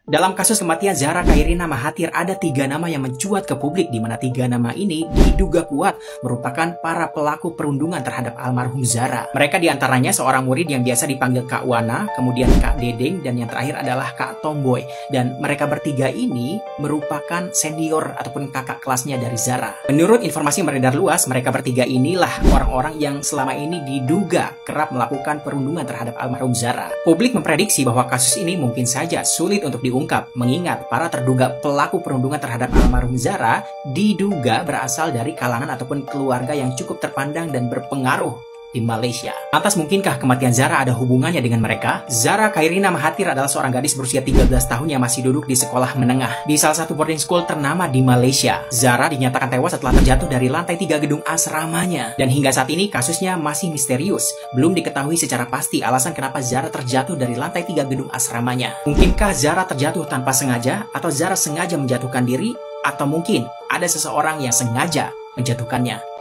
Dalam kasus kematian Zahra Khairina Mahathir, ada 3 nama yang mencuat ke publik, di mana 3 nama ini diduga kuat merupakan para pelaku perundungan terhadap almarhum Zahra. Mereka diantaranya seorang murid yang biasa dipanggil Kak Wana, kemudian Kak Dedeng, dan yang terakhir adalah Kak Tomboy. Dan mereka bertiga ini merupakan senior ataupun kakak kelasnya dari Zahra. Menurut informasi yang beredar luas, mereka bertiga inilah orang-orang yang selama ini diduga kerap melakukan perundungan terhadap almarhum Zahra. Publik memprediksi bahwa kasus ini mungkin saja sulit untuk diungkap, mengingat para terduga pelaku perundungan terhadap almarhum Zahra diduga berasal dari kalangan ataupun keluarga yang cukup terpandang dan berpengaruh di Malaysia. Lantas mungkinkah kematian Zahra ada hubungannya dengan mereka? Zahra Khairina Mahathir adalah seorang gadis berusia 13 tahun yang masih duduk di sekolah menengah di salah satu boarding school ternama di Malaysia. Zahra dinyatakan tewas setelah terjatuh dari lantai 3 gedung asramanya. Dan hingga saat ini kasusnya masih misterius. Belum diketahui secara pasti alasan kenapa Zahra terjatuh dari lantai 3 gedung asramanya. Mungkinkah Zahra terjatuh tanpa sengaja, atau Zahra sengaja menjatuhkan diri, atau mungkin ada seseorang yang sengaja menjatuhkannya?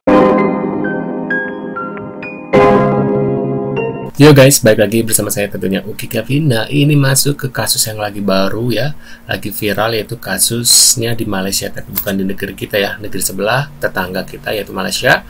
Yo guys, balik lagi bersama saya tentunya Uki Kevin. Nah, ini masuk ke kasus yang lagi baru ya, lagi viral, yaitu kasusnya di Malaysia, tapi bukan di negeri kita ya, negeri sebelah tetangga kita yaitu Malaysia.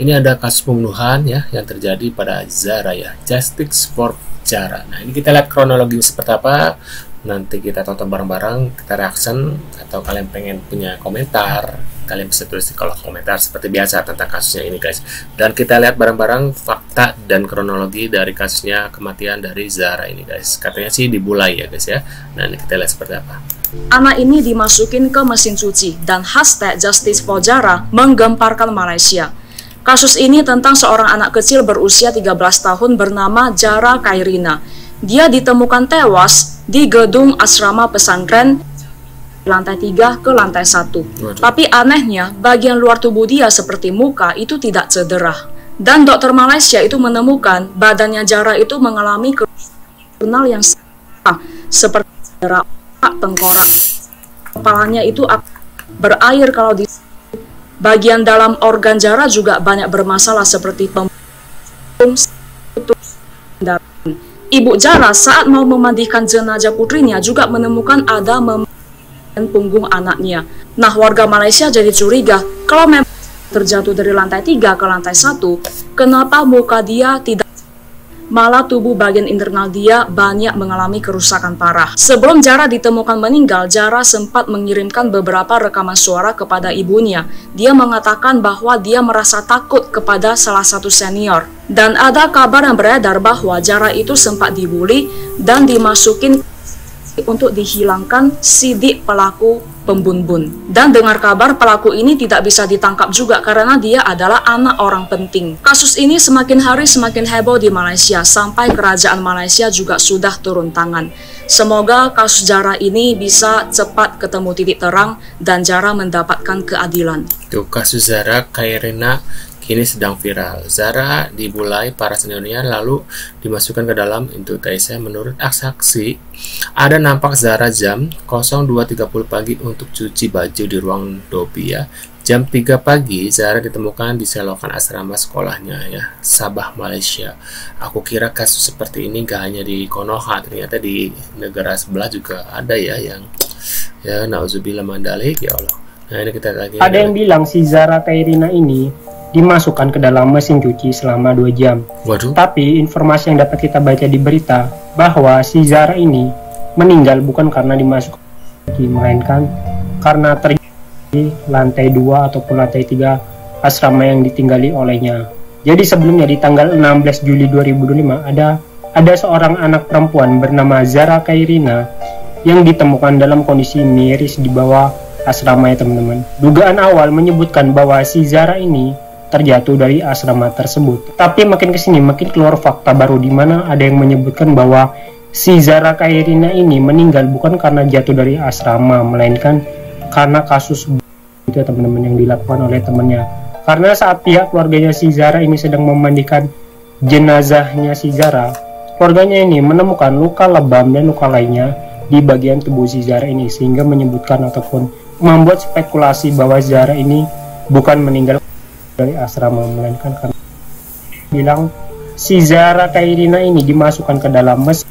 Ini ada kasus pembunuhan ya yang terjadi pada Zahra ya, Justice for Zahra. Nah, ini kita lihat kronologi seperti apa. Nanti kita tonton bareng-bareng, kita reaction, atau kalian pengen punya komentar, kalian bisa tulis di kolom komentar seperti biasa tentang kasusnya ini guys. Dan kita lihat bareng-bareng fakta dan kronologi dari kasusnya kematian dari Zahra ini guys. Katanya sih dibulai ya guys ya. Nah, ini kita lihat seperti apa. Anak ini dimasukin ke mesin cuci dan hashtag Justice for Zahra menggemparkan Malaysia. Kasus ini tentang seorang anak kecil berusia 13 tahun bernama Zahra Khairina. Dia ditemukan tewas di gedung asrama pesantren lantai 3 ke lantai 1. Tapi anehnya, bagian luar tubuh dia seperti muka itu tidak cedera. Dan dokter Malaysia itu menemukan badannya Zahra itu mengalami kerusakan yang seperti cedera tengkorak. Kepalanya itu berair kalau di bagian dalam organ Zahra juga banyak bermasalah seperti pembuluh darah. Ibu Zahra saat mau memandikan jenazah putrinya juga menemukan ada dan punggung anaknya. Nah, warga Malaysia jadi curiga, kalau memang terjatuh dari lantai 3 ke lantai 1, kenapa muka dia tidak, malah tubuh bagian internal dia banyak mengalami kerusakan parah. Sebelum Zahra ditemukan meninggal, Zahra sempat mengirimkan beberapa rekaman suara kepada ibunya. Dia mengatakan bahwa dia merasa takut kepada salah satu senior. Dan ada kabar yang beredar bahwa Zahra itu sempat dibully dan dimasukin untuk dihilangkan sidik pelaku pembunuhan. Dan dengar kabar pelaku ini tidak bisa ditangkap juga karena dia adalah anak orang penting. Kasus ini semakin hari semakin heboh di Malaysia, sampai kerajaan Malaysia juga sudah turun tangan. Semoga kasus Zahra ini bisa cepat ketemu titik terang dan Zahra mendapatkan keadilan. Itu kasus Zahra Khairina kini sedang viral. Zahra dibulai para seniornya lalu dimasukkan ke dalam Indonesia. Menurut saksi, ada nampak Zahra jam 02.30 pagi untuk cuci baju di ruang dobi ya. Jam 3 pagi Zahra ditemukan di selokan asrama sekolahnya ya, Sabah, Malaysia. Aku kira kasus seperti ini gak hanya di Konoha, ternyata di negara sebelah juga ada ya yang ya nauzubillah mandalik ya Allah. Nah, ini kita lagi. Ada yang bilang si Zahra Khairina ini dimasukkan ke dalam mesin cuci selama 2 jam. Waduh. Tapi informasi yang dapat kita baca di berita bahwa si Zahra ini meninggal bukan karena dimasukkan, melainkan karena terjadi lantai 2 ataupun lantai 3 asrama yang ditinggali olehnya. Jadi sebelumnya di tanggal 16 Juli 2025 ada seorang anak perempuan bernama Zahra Khairina yang ditemukan dalam kondisi miris di bawah asrama ya teman-teman. Dugaan awal menyebutkan bahwa si Zahra ini terjatuh dari asrama tersebut. Tapi makin kesini makin keluar fakta baru, di mana ada yang menyebutkan bahwa si Zahra Khairina ini meninggal bukan karena jatuh dari asrama, melainkan karena kasus itu teman-teman yang dilakukan oleh temannya. Karena saat pihak keluarganya si Zahra ini sedang memandikan jenazahnya si Zahra, keluarganya ini menemukan luka lebam dan luka lainnya di bagian tubuh si Zahra ini, sehingga menyebutkan ataupun membuat spekulasi bahwa Zahra ini bukan meninggal dari asrama, melainkan karena bilang si Zahra Khairina ini dimasukkan ke dalam mesin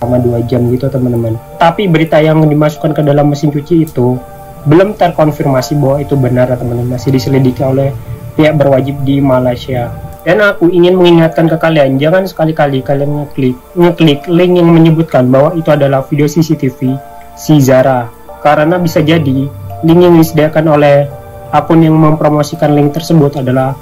selama 2 jam gitu teman-teman. Tapi berita yang dimasukkan ke dalam mesin cuci itu belum terkonfirmasi bahwa itu benar teman-teman, masih diselidiki oleh pihak berwajib di Malaysia. Dan aku ingin mengingatkan ke kalian, jangan sekali-kali kalian ngeklik link yang menyebutkan bahwa itu adalah video CCTV si Zara, karena bisa jadi link yang disediakan oleh akun yang mempromosikan link tersebut adalah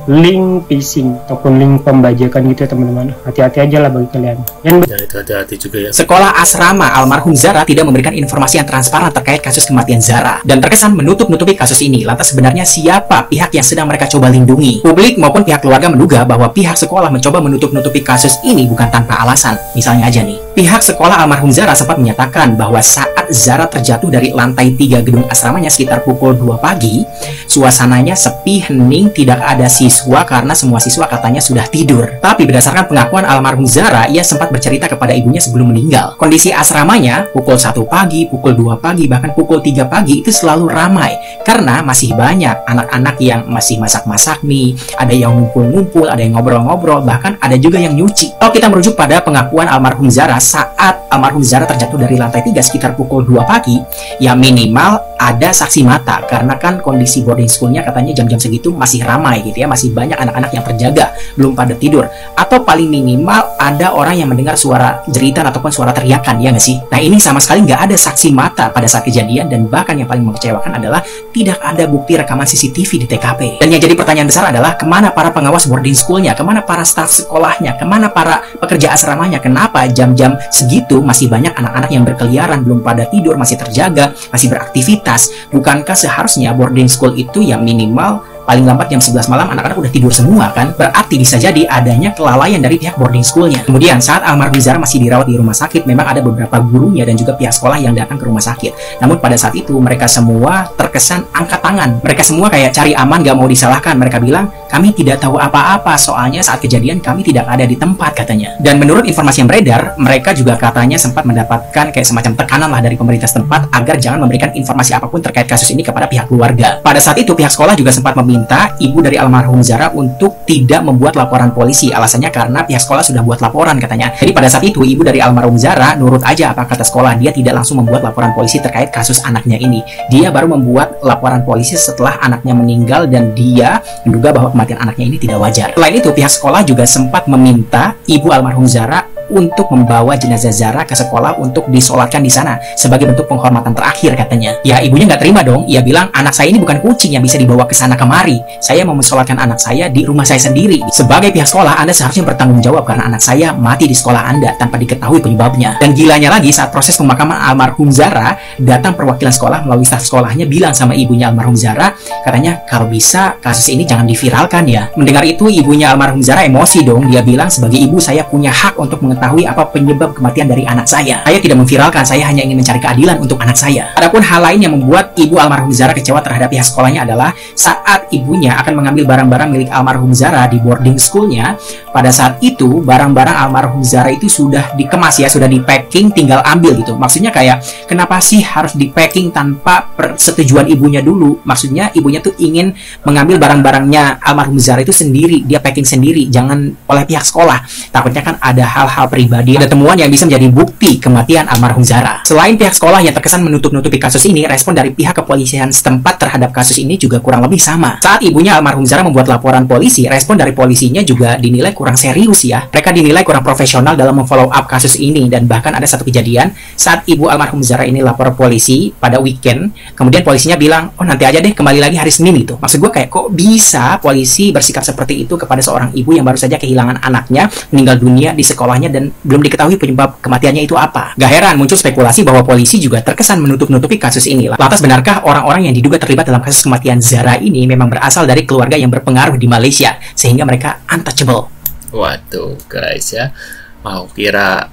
link phishing ataupun link pembajakan gitu ya teman-teman. Hati-hati aja lah bagi kalian. Dan itu hati-hati juga ya. Sekolah asrama almarhum Zara tidak memberikan informasi yang transparan terkait kasus kematian Zara dan terkesan menutup-nutupi kasus ini. Lantas sebenarnya siapa pihak yang sedang mereka coba lindungi? Publik maupun pihak keluarga menduga bahwa pihak sekolah mencoba menutup-nutupi kasus ini bukan tanpa alasan. Misalnya aja nih, pihak sekolah almarhum Zara sempat menyatakan bahwa saat Zara terjatuh dari lantai 3 gedung asramanya sekitar pukul 2 pagi, suasananya sepi, hening, tidak ada siswa karena semua siswa katanya sudah tidur. Tapi berdasarkan pengakuan almarhum Zara, ia sempat bercerita kepada ibunya sebelum meninggal. Kondisi asramanya pukul 1 pagi, pukul 2 pagi, bahkan pukul 3 pagi itu selalu ramai karena masih banyak anak-anak yang masih masak-masak mie, ada yang ngumpul-ngumpul, ada yang ngobrol-ngobrol, bahkan ada juga yang nyuci. Kalau kita merujuk pada pengakuan almarhum Zara saat almarhum Zara terjatuh dari lantai 3 sekitar pukul 2 pagi, ya minimal ada saksi mata karena kan kondisi boarding schoolnya katanya jam-jam segitu masih ramai gitu ya, masih banyak anak-anak yang terjaga belum pada tidur, atau paling minimal ada orang yang mendengar suara jeritan ataupun suara teriakan, ya nggak sih? Nah ini sama sekali nggak ada saksi mata pada saat kejadian, dan bahkan yang paling mengecewakan adalah tidak ada bukti rekaman CCTV di TKP. Dan yang jadi pertanyaan besar adalah kemana para pengawas boarding schoolnya, kemana para staf sekolahnya, kemana para pekerja asramanya, kenapa jam-jam segitu masih banyak anak-anak yang berkeliaran belum pada tidur, masih terjaga, masih beraktivitas? Bukankah seharusnya boarding school itu yang minimal paling lambat jam 11 malam anak-anak udah tidur semua kan? Berarti bisa jadi adanya kelalaian dari pihak boarding schoolnya. Kemudian saat almarhum Zara masih dirawat di rumah sakit, memang ada beberapa gurunya dan juga pihak sekolah yang datang ke rumah sakit. Namun pada saat itu mereka semua terkesan angkat tangan. Mereka semua kayak cari aman, gak mau disalahkan. Mereka bilang, kami tidak tahu apa-apa, soalnya saat kejadian kami tidak ada di tempat katanya. Dan menurut informasi yang beredar, mereka juga katanya sempat mendapatkan kayak semacam tekanan lah dari pemerintah setempat agar jangan memberikan informasi apapun terkait kasus ini kepada pihak keluarga. Pada saat itu pihak sekolah juga sempat minta ibu dari almarhum Zara untuk tidak membuat laporan polisi. Alasannya karena pihak sekolah sudah buat laporan katanya. Jadi pada saat itu ibu dari almarhum Zara nurut aja apa kata sekolah. Dia tidak langsung membuat laporan polisi terkait kasus anaknya ini. Dia baru membuat laporan polisi setelah anaknya meninggal dan dia menduga bahwa kematian anaknya ini tidak wajar. Selain itu pihak sekolah juga sempat meminta ibu almarhum Zara untuk membawa jenazah Zara ke sekolah untuk disolatkan di sana sebagai bentuk penghormatan terakhir katanya. Ya ibunya nggak terima dong. Ia bilang anak saya ini bukan kucing yang bisa dibawa ke sana kemari. Saya mau mensolatkan anak saya di rumah saya sendiri. Sebagai pihak sekolah, Anda seharusnya bertanggung jawab karena anak saya mati di sekolah Anda tanpa diketahui penyebabnya. Dan gilanya lagi saat proses pemakaman almarhum Zara, datang perwakilan sekolah melalui staf sekolahnya bilang sama ibunya almarhum Zara, katanya kalau bisa kasus ini jangan diviralkan ya. Mendengar itu ibunya almarhum Zara emosi dong. Dia bilang sebagai ibu saya punya hak untuk mengetahui apa penyebab kematian dari anak saya. Saya tidak memviralkan, saya hanya ingin mencari keadilan untuk anak saya. Adapun hal lain yang membuat ibu almarhum Zara kecewa terhadap pihak sekolahnya adalah saat ibunya akan mengambil barang-barang milik almarhum Zara di boarding schoolnya, pada saat itu barang-barang almarhum Zara itu sudah dikemas ya, sudah di packing, tinggal ambil gitu. Maksudnya kayak kenapa sih harus di packing tanpa persetujuan ibunya dulu? Maksudnya ibunya tuh ingin mengambil barang-barangnya almarhum Zara itu sendiri, dia packing sendiri, jangan oleh pihak sekolah. Takutnya kan ada hal-hal pribadi, ada temuan yang bisa menjadi bukti kematian almarhum Zara. Selain pihak sekolah yang terkesan menutup-nutupi kasus ini, respon dari pihak kepolisian setempat terhadap kasus ini juga kurang lebih sama. Saat ibunya almarhum Zara membuat laporan polisi, respon dari polisinya juga dinilai kurang serius ya. Mereka dinilai kurang profesional dalam memfollow up kasus ini, dan bahkan ada satu kejadian saat ibu almarhum Zara ini lapor polisi pada weekend, kemudian polisinya bilang, oh nanti aja deh, kembali lagi hari Senin itu. Maksud gue kayak kok bisa polisi bersikap seperti itu kepada seorang ibu yang baru saja kehilangan anaknya, meninggal dunia di sekolahnya dan belum diketahui penyebab kematiannya itu apa. Gak heran muncul spekulasi bahwa polisi juga terkesan menutup-nutupi kasus ini. Lantas benarkah orang-orang yang diduga terlibat dalam kasus kematian Zara ini memang berasal dari keluarga yang berpengaruh di Malaysia sehingga mereka untouchable? Waduh guys ya, mau kira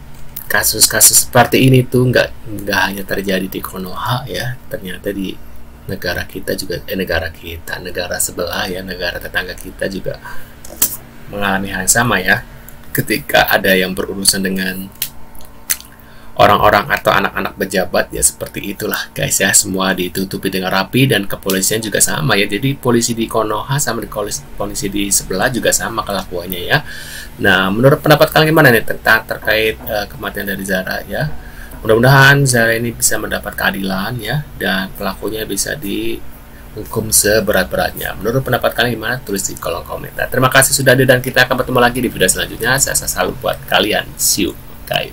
kasus-kasus seperti ini tuh nggak hanya terjadi di Konoha ya, ternyata di negara kita juga, negara sebelah ya, negara tetangga kita juga mengalami hal yang sama ya. Ketika ada yang berurusan dengan orang-orang atau anak-anak pejabat ya seperti itulah guys ya, semua ditutupi dengan rapi. Dan kepolisian juga sama ya, jadi polisi di Konoha sama di polisi di sebelah juga sama kelakuannya ya. Nah, menurut pendapat kalian gimana nih tentang terkait kematian dari Zara ya? Mudah-mudahan Zara ini bisa mendapat keadilan ya, dan pelakunya bisa dihukum seberat-beratnya. Menurut pendapat kalian gimana? Tulis di kolom komentar. Terima kasih sudah hadir dan kita akan bertemu lagi di video selanjutnya. Saya selalu buat kalian. See you guys.